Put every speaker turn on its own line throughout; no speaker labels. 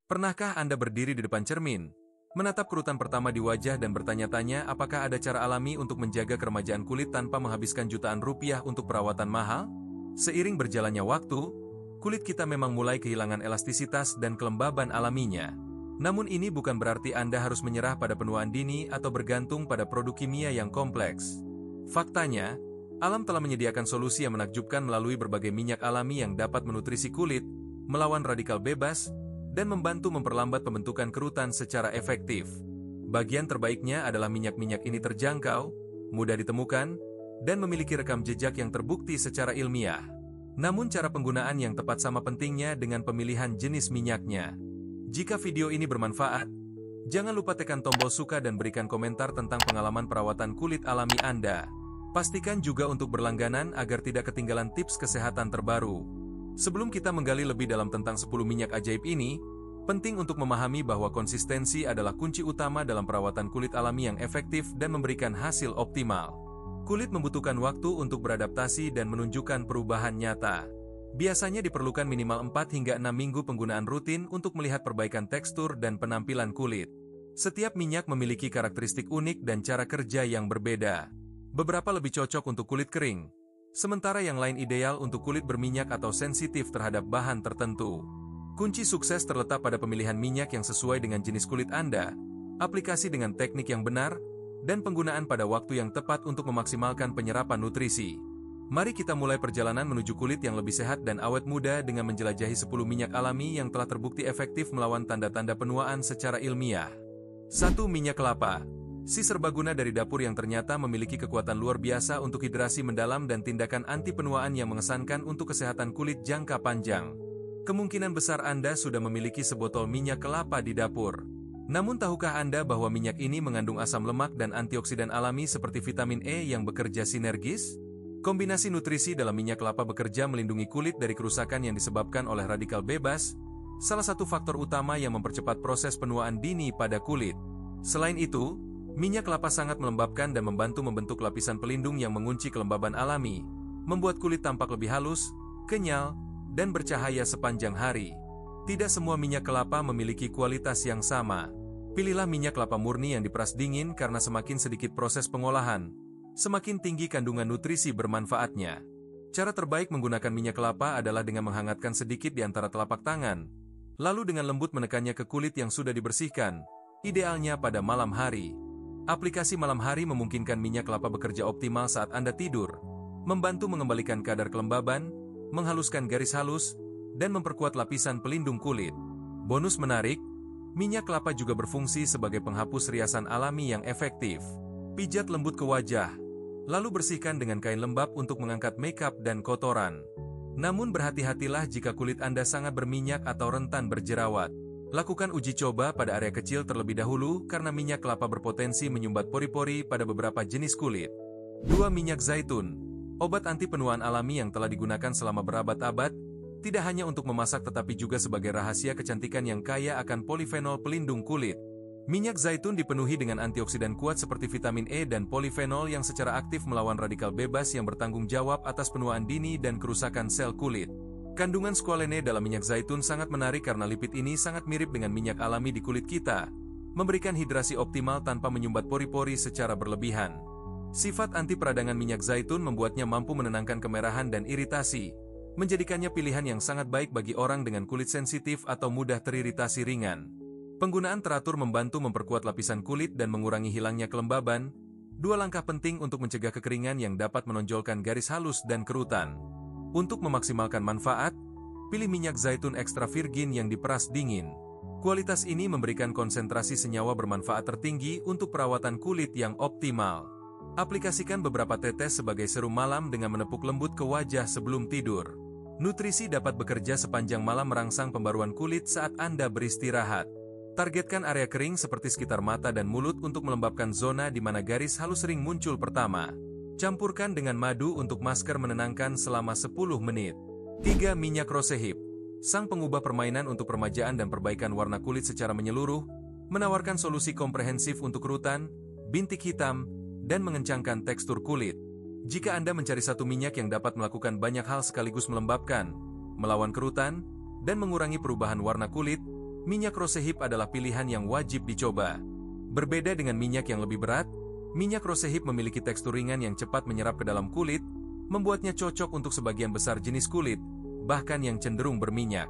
Pernahkah Anda berdiri di depan cermin, menatap kerutan pertama di wajah dan bertanya-tanya apakah ada cara alami untuk menjaga keremajaan kulit tanpa menghabiskan jutaan rupiah untuk perawatan mahal? Seiring berjalannya waktu, kulit kita memang mulai kehilangan elastisitas dan kelembaban alaminya. Namun ini bukan berarti Anda harus menyerah pada penuaan dini atau bergantung pada produk kimia yang kompleks. Faktanya, alam telah menyediakan solusi yang menakjubkan melalui berbagai minyak alami yang dapat menutrisi kulit, melawan radikal bebas, dan membantu memperlambat pembentukan kerutan secara efektif. Bagian terbaiknya adalah minyak-minyak ini terjangkau, mudah ditemukan, dan memiliki rekam jejak yang terbukti secara ilmiah. Namun cara penggunaan yang tepat sama pentingnya dengan pemilihan jenis minyaknya. Jika video ini bermanfaat, jangan lupa tekan tombol suka dan berikan komentar tentang pengalaman perawatan kulit alami Anda. Pastikan juga untuk berlangganan agar tidak ketinggalan tips kesehatan terbaru. Sebelum kita menggali lebih dalam tentang 10 minyak ajaib ini, penting untuk memahami bahwa konsistensi adalah kunci utama dalam perawatan kulit alami yang efektif dan memberikan hasil optimal. Kulit membutuhkan waktu untuk beradaptasi dan menunjukkan perubahan nyata. Biasanya diperlukan minimal 4 hingga 6 minggu penggunaan rutin untuk melihat perbaikan tekstur dan penampilan kulit. Setiap minyak memiliki karakteristik unik dan cara kerja yang berbeda. Beberapa lebih cocok untuk kulit kering, sementara yang lain ideal untuk kulit berminyak atau sensitif terhadap bahan tertentu. Kunci sukses terletak pada pemilihan minyak yang sesuai dengan jenis kulit Anda, aplikasi dengan teknik yang benar, dan penggunaan pada waktu yang tepat untuk memaksimalkan penyerapan nutrisi. Mari kita mulai perjalanan menuju kulit yang lebih sehat dan awet muda dengan menjelajahi 10 minyak alami yang telah terbukti efektif melawan tanda-tanda penuaan secara ilmiah. 1. Minyak kelapa. Si serbaguna dari dapur yang ternyata memiliki kekuatan luar biasa untuk hidrasi mendalam dan tindakan anti penuaan yang mengesankan untuk kesehatan kulit jangka panjang. Kemungkinan besar Anda sudah memiliki sebotol minyak kelapa di dapur. Namun tahukah Anda bahwa minyak ini mengandung asam lemak dan antioksidan alami seperti vitamin E yang bekerja sinergis? Kombinasi nutrisi dalam minyak kelapa bekerja melindungi kulit dari kerusakan yang disebabkan oleh radikal bebas, salah satu faktor utama yang mempercepat proses penuaan dini pada kulit. Selain itu, minyak kelapa sangat melembabkan dan membantu membentuk lapisan pelindung yang mengunci kelembaban alami, membuat kulit tampak lebih halus, kenyal, dan bercahaya sepanjang hari. Tidak semua minyak kelapa memiliki kualitas yang sama. Pilihlah minyak kelapa murni yang diperas dingin karena semakin sedikit proses pengolahan, semakin tinggi kandungan nutrisi bermanfaatnya. Cara terbaik menggunakan minyak kelapa adalah dengan menghangatkan sedikit di antara telapak tangan, lalu dengan lembut menekannya ke kulit yang sudah dibersihkan, idealnya pada malam hari. Aplikasi malam hari memungkinkan minyak kelapa bekerja optimal saat Anda tidur, membantu mengembalikan kadar kelembaban, menghaluskan garis halus, dan memperkuat lapisan pelindung kulit. Bonus menarik, minyak kelapa juga berfungsi sebagai penghapus riasan alami yang efektif. Pijat lembut ke wajah, lalu bersihkan dengan kain lembab untuk mengangkat makeup dan kotoran. Namun berhati-hatilah jika kulit Anda sangat berminyak atau rentan berjerawat. Lakukan uji coba pada area kecil terlebih dahulu karena minyak kelapa berpotensi menyumbat pori-pori pada beberapa jenis kulit. 2. Minyak zaitun. Obat anti penuaan alami yang telah digunakan selama berabad-abad, tidak hanya untuk memasak tetapi juga sebagai rahasia kecantikan yang kaya akan polifenol pelindung kulit. Minyak zaitun dipenuhi dengan antioksidan kuat seperti vitamin E dan polifenol yang secara aktif melawan radikal bebas yang bertanggung jawab atas penuaan dini dan kerusakan sel kulit. Kandungan squalene dalam minyak zaitun sangat menarik karena lipid ini sangat mirip dengan minyak alami di kulit kita, memberikan hidrasi optimal tanpa menyumbat pori-pori secara berlebihan. Sifat anti peradangan minyak zaitun membuatnya mampu menenangkan kemerahan dan iritasi, menjadikannya pilihan yang sangat baik bagi orang dengan kulit sensitif atau mudah teriritasi ringan. Penggunaan teratur membantu memperkuat lapisan kulit dan mengurangi hilangnya kelembaban, 2 langkah penting untuk mencegah kekeringan yang dapat menonjolkan garis halus dan kerutan. Untuk memaksimalkan manfaat, pilih minyak zaitun ekstra virgin yang diperas dingin. Kualitas ini memberikan konsentrasi senyawa bermanfaat tertinggi untuk perawatan kulit yang optimal. Aplikasikan beberapa tetes sebagai serum malam dengan menepuk lembut ke wajah sebelum tidur. Nutrisi dapat bekerja sepanjang malam merangsang pembaruan kulit saat Anda beristirahat. Targetkan area kering seperti sekitar mata dan mulut untuk melembabkan zona di mana garis halus sering muncul pertama. Campurkan dengan madu untuk masker menenangkan selama 10 menit. 3. Minyak rosehip. Sang pengubah permainan untuk permajaan dan perbaikan warna kulit secara menyeluruh, menawarkan solusi komprehensif untuk kerutan, bintik hitam, dan mengencangkan tekstur kulit. Jika Anda mencari satu minyak yang dapat melakukan banyak hal sekaligus melembabkan, melawan kerutan, dan mengurangi perubahan warna kulit, minyak rosehip adalah pilihan yang wajib dicoba. Berbeda dengan minyak yang lebih berat, minyak rosehip memiliki tekstur ringan yang cepat menyerap ke dalam kulit, membuatnya cocok untuk sebagian besar jenis kulit, bahkan yang cenderung berminyak.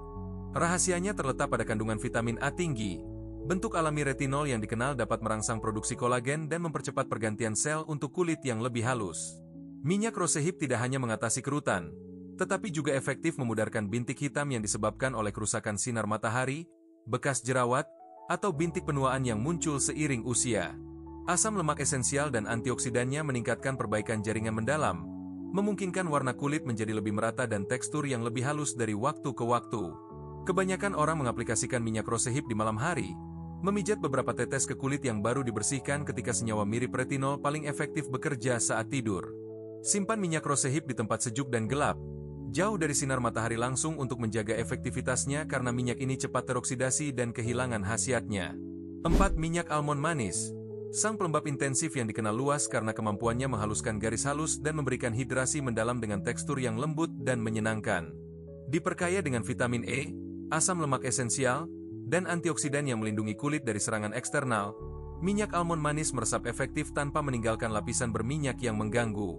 Rahasianya terletak pada kandungan vitamin A tinggi. Bentuk alami retinol yang dikenal dapat merangsang produksi kolagen dan mempercepat pergantian sel untuk kulit yang lebih halus. Minyak rosehip tidak hanya mengatasi kerutan, tetapi juga efektif memudarkan bintik hitam yang disebabkan oleh kerusakan sinar matahari, bekas jerawat, atau bintik penuaan yang muncul seiring usia. Asam lemak esensial dan antioksidannya meningkatkan perbaikan jaringan mendalam, memungkinkan warna kulit menjadi lebih merata dan tekstur yang lebih halus dari waktu ke waktu. Kebanyakan orang mengaplikasikan minyak rosehip di malam hari, memijat beberapa tetes ke kulit yang baru dibersihkan ketika senyawa mirip retinol paling efektif bekerja saat tidur. Simpan minyak rosehip di tempat sejuk dan gelap, jauh dari sinar matahari langsung untuk menjaga efektivitasnya karena minyak ini cepat teroksidasi dan kehilangan khasiatnya. 4. Minyak almond manis. Sang pelembab intensif yang dikenal luas karena kemampuannya menghaluskan garis halus dan memberikan hidrasi mendalam dengan tekstur yang lembut dan menyenangkan. Diperkaya dengan vitamin E, asam lemak esensial, dan antioksidan yang melindungi kulit dari serangan eksternal, minyak almond manis meresap efektif tanpa meninggalkan lapisan berminyak yang mengganggu.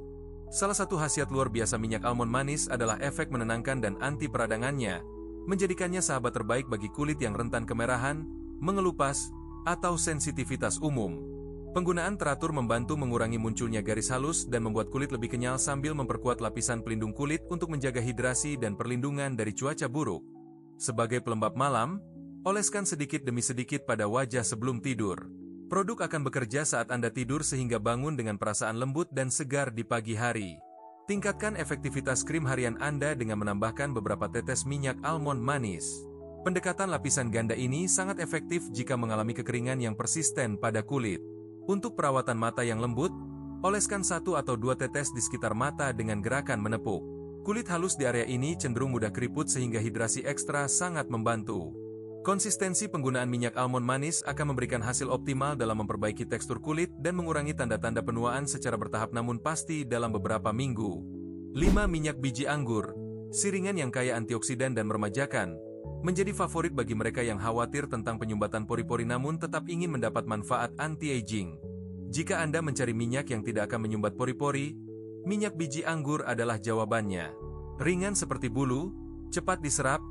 Salah satu khasiat luar biasa minyak almond manis adalah efek menenangkan dan anti peradangannya, menjadikannya sahabat terbaik bagi kulit yang rentan kemerahan, mengelupas, atau sensitivitas umum. Penggunaan teratur membantu mengurangi munculnya garis halus dan membuat kulit lebih kenyal sambil memperkuat lapisan pelindung kulit untuk menjaga hidrasi dan perlindungan dari cuaca buruk. Sebagai pelembab malam, oleskan sedikit demi sedikit pada wajah sebelum tidur. Produk akan bekerja saat Anda tidur sehingga bangun dengan perasaan lembut dan segar di pagi hari. Tingkatkan efektivitas krim harian Anda dengan menambahkan beberapa tetes minyak almond manis. Pendekatan lapisan ganda ini sangat efektif jika mengalami kekeringan yang persisten pada kulit. Untuk perawatan mata yang lembut, oleskan 1 atau 2 tetes di sekitar mata dengan gerakan menepuk. Kulit halus di area ini cenderung mudah keriput sehingga hidrasi ekstra sangat membantu. Konsistensi penggunaan minyak almond manis akan memberikan hasil optimal dalam memperbaiki tekstur kulit dan mengurangi tanda-tanda penuaan secara bertahap namun pasti dalam beberapa minggu. 5. Minyak biji anggur. Siringan yang kaya antioksidan dan meremajakan, menjadi favorit bagi mereka yang khawatir tentang penyumbatan pori-pori namun tetap ingin mendapat manfaat anti-aging. Jika Anda mencari minyak yang tidak akan menyumbat pori-pori, minyak biji anggur adalah jawabannya. Ringan seperti bulu, cepat diserap,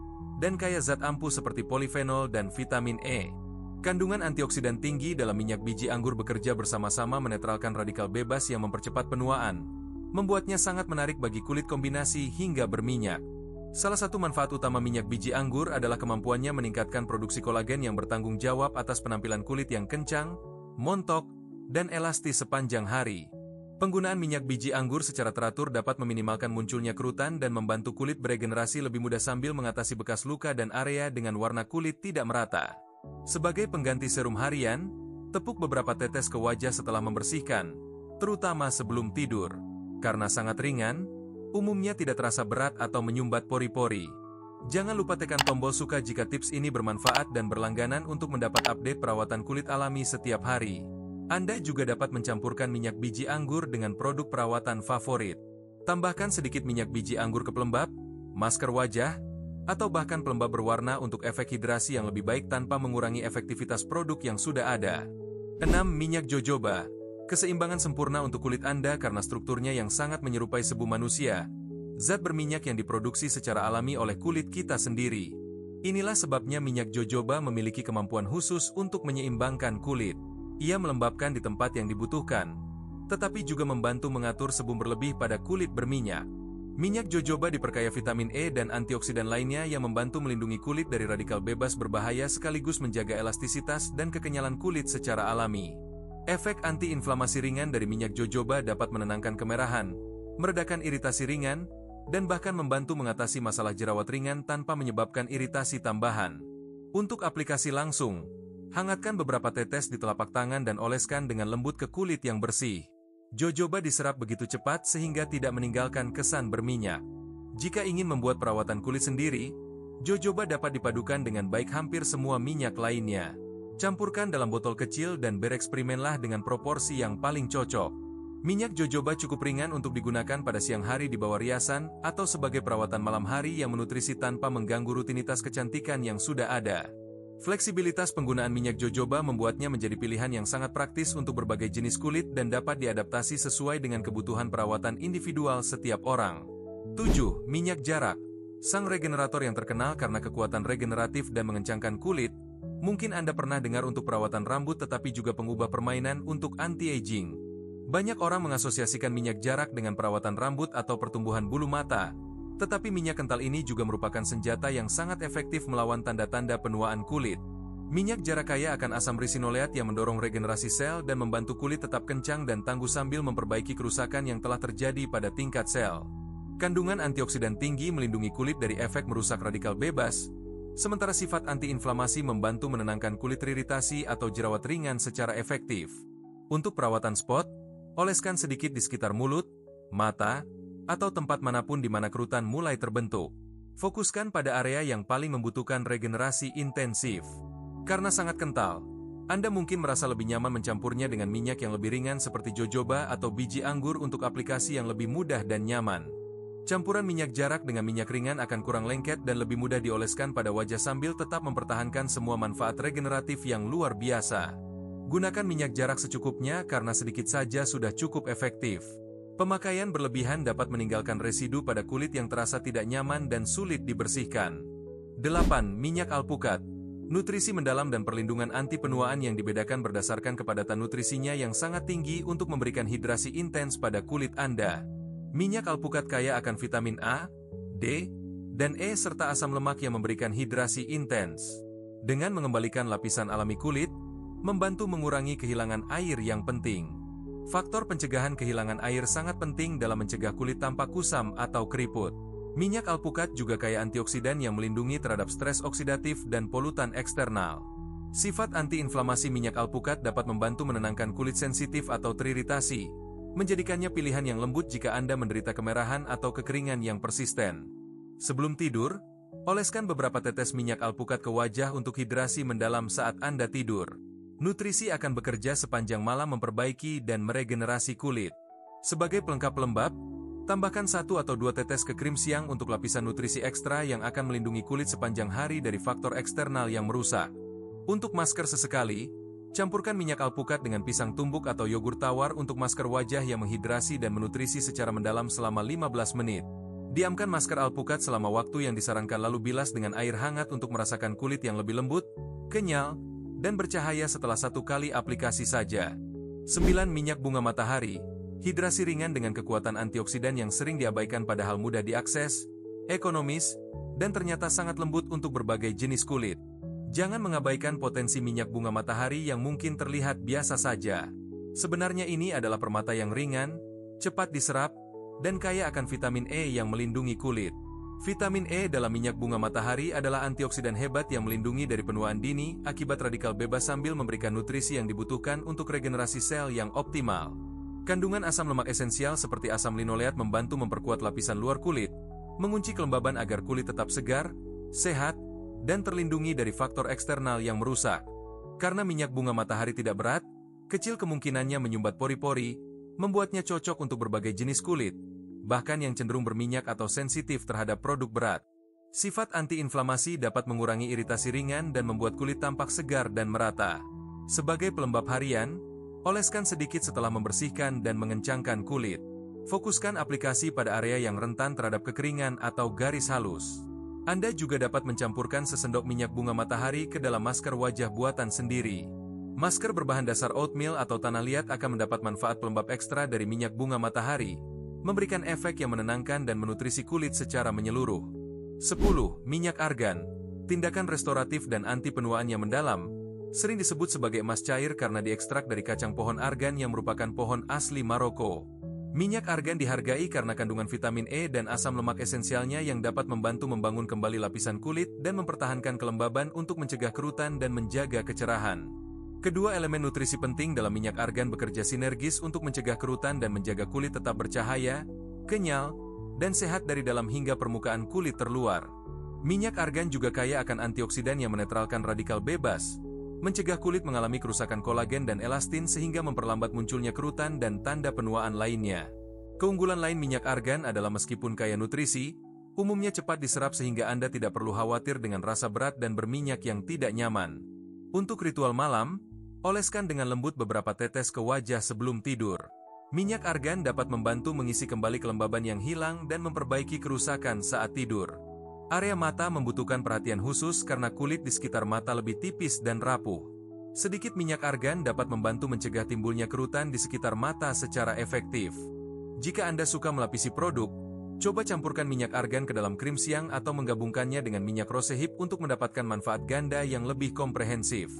dan kaya zat ampuh seperti polifenol dan vitamin E. Kandungan antioksidan tinggi dalam minyak biji anggur bekerja bersama-sama menetralkan radikal bebas yang mempercepat penuaan, membuatnya sangat menarik bagi kulit kombinasi hingga berminyak. Salah satu manfaat utama minyak biji anggur adalah kemampuannya meningkatkan produksi kolagen yang bertanggung jawab atas penampilan kulit yang kencang, montok, dan elastis sepanjang hari. Penggunaan minyak biji anggur secara teratur dapat meminimalkan munculnya kerutan dan membantu kulit beregenerasi lebih mudah sambil mengatasi bekas luka dan area dengan warna kulit tidak merata. Sebagai pengganti serum harian, tepuk beberapa tetes ke wajah setelah membersihkan, terutama sebelum tidur. Karena sangat ringan, umumnya tidak terasa berat atau menyumbat pori-pori. Jangan lupa tekan tombol suka jika tips ini bermanfaat dan berlangganan untuk mendapat update perawatan kulit alami setiap hari. Anda juga dapat mencampurkan minyak biji anggur dengan produk perawatan favorit. Tambahkan sedikit minyak biji anggur ke pelembab, masker wajah, atau bahkan pelembab berwarna untuk efek hidrasi yang lebih baik tanpa mengurangi efektivitas produk yang sudah ada. 6. Minyak jojoba. Keseimbangan sempurna untuk kulit Anda karena strukturnya yang sangat menyerupai sebuah manusia. Zat berminyak yang diproduksi secara alami oleh kulit kita sendiri. Inilah sebabnya minyak jojoba memiliki kemampuan khusus untuk menyeimbangkan kulit. Ia melembabkan di tempat yang dibutuhkan, tetapi juga membantu mengatur sebum berlebih pada kulit berminyak. Minyak jojoba diperkaya vitamin E dan antioksidan lainnya yang membantu melindungi kulit dari radikal bebas berbahaya sekaligus menjaga elastisitas dan kekenyalan kulit secara alami. Efek anti-inflamasi ringan dari minyak jojoba dapat menenangkan kemerahan, meredakan iritasi ringan, dan bahkan membantu mengatasi masalah jerawat ringan tanpa menyebabkan iritasi tambahan. Untuk aplikasi langsung, hangatkan beberapa tetes di telapak tangan dan oleskan dengan lembut ke kulit yang bersih. Jojoba diserap begitu cepat sehingga tidak meninggalkan kesan berminyak. Jika ingin membuat perawatan kulit sendiri, jojoba dapat dipadukan dengan baik hampir semua minyak lainnya. Campurkan dalam botol kecil dan bereksperimenlah dengan proporsi yang paling cocok. Minyak jojoba cukup ringan untuk digunakan pada siang hari di bawah riasan atau sebagai perawatan malam hari yang menutrisi tanpa mengganggu rutinitas kecantikan yang sudah ada. Fleksibilitas penggunaan minyak jojoba membuatnya menjadi pilihan yang sangat praktis untuk berbagai jenis kulit dan dapat diadaptasi sesuai dengan kebutuhan perawatan individual setiap orang. 7. Minyak jarak. Sang regenerator yang terkenal karena kekuatan regeneratif dan mengencangkan kulit. Mungkin Anda pernah dengar untuk perawatan rambut tetapi juga pengubah permainan untuk anti-aging. Banyak orang mengasosiasikan minyak jarak dengan perawatan rambut atau pertumbuhan bulu mata. Tetapi minyak kental ini juga merupakan senjata yang sangat efektif melawan tanda-tanda penuaan kulit. Minyak jarak kaya akan asam resinoleat yang mendorong regenerasi sel dan membantu kulit tetap kencang dan tangguh sambil memperbaiki kerusakan yang telah terjadi pada tingkat sel. Kandungan antioksidan tinggi melindungi kulit dari efek merusak radikal bebas, sementara sifat antiinflamasi membantu menenangkan kulit iritasi atau jerawat ringan secara efektif. Untuk perawatan spot, oleskan sedikit di sekitar mulut, mata, atau tempat manapun di mana kerutan mulai terbentuk. Fokuskan pada area yang paling membutuhkan regenerasi intensif. Karena sangat kental, Anda mungkin merasa lebih nyaman mencampurnya dengan minyak yang lebih ringan seperti jojoba atau biji anggur untuk aplikasi yang lebih mudah dan nyaman. Campuran minyak jarak dengan minyak ringan akan kurang lengket dan lebih mudah dioleskan pada wajah sambil tetap mempertahankan semua manfaat regeneratif yang luar biasa. Gunakan minyak jarak secukupnya karena sedikit saja sudah cukup efektif. Pemakaian berlebihan dapat meninggalkan residu pada kulit yang terasa tidak nyaman dan sulit dibersihkan. 8. Minyak alpukat. Nutrisi mendalam dan perlindungan anti penuaan yang dibedakan berdasarkan kepadatan nutrisinya yang sangat tinggi untuk memberikan hidrasi intens pada kulit Anda. Minyak alpukat kaya akan vitamin A, D, dan E serta asam lemak yang memberikan hidrasi intens. Dengan mengembalikan lapisan alami kulit, membantu mengurangi kehilangan air yang penting. Faktor pencegahan kehilangan air sangat penting dalam mencegah kulit tampak kusam atau keriput. Minyak alpukat juga kaya antioksidan yang melindungi terhadap stres oksidatif dan polutan eksternal. Sifat antiinflamasi minyak alpukat dapat membantu menenangkan kulit sensitif atau teriritasi, menjadikannya pilihan yang lembut jika Anda menderita kemerahan atau kekeringan yang persisten. Sebelum tidur, oleskan beberapa tetes minyak alpukat ke wajah untuk hidrasi mendalam saat Anda tidur. Nutrisi akan bekerja sepanjang malam memperbaiki dan meregenerasi kulit. Sebagai pelengkap lembab, tambahkan 1 atau 2 tetes ke krim siang untuk lapisan nutrisi ekstra yang akan melindungi kulit sepanjang hari dari faktor eksternal yang merusak. Untuk masker sesekali, campurkan minyak alpukat dengan pisang tumbuk atau yogur tawar untuk masker wajah yang menghidrasi dan menutrisi secara mendalam selama 15 menit. Diamkan masker alpukat selama waktu yang disarankan lalu bilas dengan air hangat untuk merasakan kulit yang lebih lembut, kenyal, dan bercahaya setelah 1 kali aplikasi saja. 9. Minyak bunga matahari. Hidrasi ringan dengan kekuatan antioksidan yang sering diabaikan padahal mudah diakses, ekonomis, dan ternyata sangat lembut untuk berbagai jenis kulit. Jangan mengabaikan potensi minyak bunga matahari yang mungkin terlihat biasa saja. Sebenarnya ini adalah permata yang ringan, cepat diserap, dan kaya akan vitamin E yang melindungi kulit. Vitamin E dalam minyak bunga matahari adalah antioksidan hebat yang melindungi dari penuaan dini akibat radikal bebas sambil memberikan nutrisi yang dibutuhkan untuk regenerasi sel yang optimal. Kandungan asam lemak esensial seperti asam linoleat membantu memperkuat lapisan luar kulit, mengunci kelembaban agar kulit tetap segar, sehat, dan terlindungi dari faktor eksternal yang merusak. Karena minyak bunga matahari tidak berat, kecil kemungkinannya menyumbat pori-pori, membuatnya cocok untuk berbagai jenis kulit, bahkan yang cenderung berminyak atau sensitif terhadap produk berat. Sifat antiinflamasi dapat mengurangi iritasi ringan dan membuat kulit tampak segar dan merata. Sebagai pelembab harian, oleskan sedikit setelah membersihkan dan mengencangkan kulit. Fokuskan aplikasi pada area yang rentan terhadap kekeringan atau garis halus. Anda juga dapat mencampurkan sesendok minyak bunga matahari ke dalam masker wajah buatan sendiri. Masker berbahan dasar oatmeal atau tanah liat akan mendapat manfaat pelembab ekstra dari minyak bunga matahari, memberikan efek yang menenangkan dan menutrisi kulit secara menyeluruh. 10. Minyak argan. Tindakan restoratif dan anti penuaan yang mendalam, sering disebut sebagai emas cair karena diekstrak dari kacang pohon argan yang merupakan pohon asli Maroko. Minyak argan dihargai karena kandungan vitamin E dan asam lemak esensialnya yang dapat membantu membangun kembali lapisan kulit dan mempertahankan kelembaban untuk mencegah kerutan dan menjaga kecerahan. Kedua elemen nutrisi penting dalam minyak argan bekerja sinergis untuk mencegah kerutan dan menjaga kulit tetap bercahaya, kenyal, dan sehat dari dalam hingga permukaan kulit terluar. Minyak argan juga kaya akan antioksidan yang menetralkan radikal bebas, mencegah kulit mengalami kerusakan kolagen dan elastin sehingga memperlambat munculnya kerutan dan tanda penuaan lainnya. Keunggulan lain minyak argan adalah meskipun kaya nutrisi, Umumnya cepat diserap sehingga Anda tidak perlu khawatir dengan rasa berat dan berminyak yang tidak nyaman. Untuk ritual malam, oleskan dengan lembut beberapa tetes ke wajah sebelum tidur. Minyak argan dapat membantu mengisi kembali kelembaban yang hilang dan memperbaiki kerusakan saat tidur. Area mata membutuhkan perhatian khusus karena kulit di sekitar mata lebih tipis dan rapuh. Sedikit minyak argan dapat membantu mencegah timbulnya kerutan di sekitar mata secara efektif. Jika Anda suka melapisi produk, coba campurkan minyak argan ke dalam krim siang atau menggabungkannya dengan minyak rosehip untuk mendapatkan manfaat ganda yang lebih komprehensif.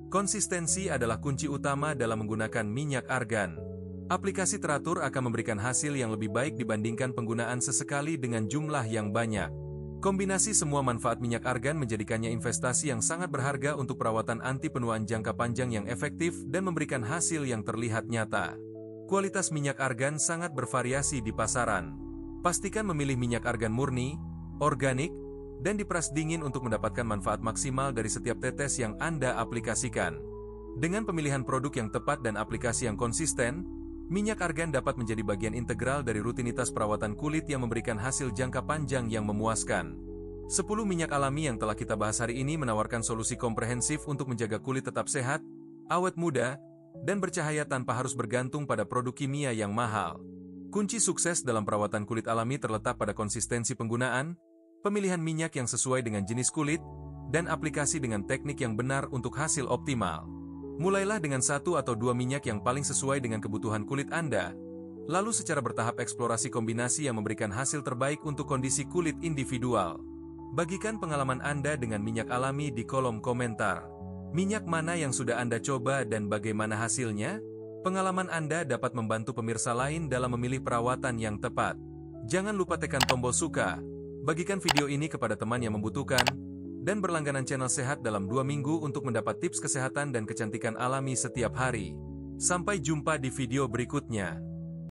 Konsistensi adalah kunci utama dalam menggunakan minyak argan. Aplikasi teratur akan memberikan hasil yang lebih baik dibandingkan penggunaan sesekali dengan jumlah yang banyak. Kombinasi semua manfaat minyak argan menjadikannya investasi yang sangat berharga untuk perawatan anti penuaan jangka panjang yang efektif dan memberikan hasil yang terlihat nyata. Kualitas minyak argan sangat bervariasi di pasaran. Pastikan memilih minyak argan murni, organik, dan diperas dingin untuk mendapatkan manfaat maksimal dari setiap tetes yang Anda aplikasikan. Dengan pemilihan produk yang tepat dan aplikasi yang konsisten, minyak argan dapat menjadi bagian integral dari rutinitas perawatan kulit yang memberikan hasil jangka panjang yang memuaskan. 10 minyak alami yang telah kita bahas hari ini menawarkan solusi komprehensif untuk menjaga kulit tetap sehat, awet muda, dan bercahaya tanpa harus bergantung pada produk kimia yang mahal. Kunci sukses dalam perawatan kulit alami terletak pada konsistensi penggunaan, pemilihan minyak yang sesuai dengan jenis kulit, dan aplikasi dengan teknik yang benar untuk hasil optimal. Mulailah dengan 1 atau 2 minyak yang paling sesuai dengan kebutuhan kulit Anda, lalu secara bertahap eksplorasi kombinasi yang memberikan hasil terbaik untuk kondisi kulit individual. Bagikan pengalaman Anda dengan minyak alami di kolom komentar. Minyak mana yang sudah Anda coba dan bagaimana hasilnya? Pengalaman Anda dapat membantu pemirsa lain dalam memilih perawatan yang tepat. Jangan lupa tekan tombol suka, bagikan video ini kepada teman yang membutuhkan, dan berlangganan channel Sehat dalam 2 minggu untuk mendapat tips kesehatan dan kecantikan alami setiap hari. Sampai jumpa di video berikutnya.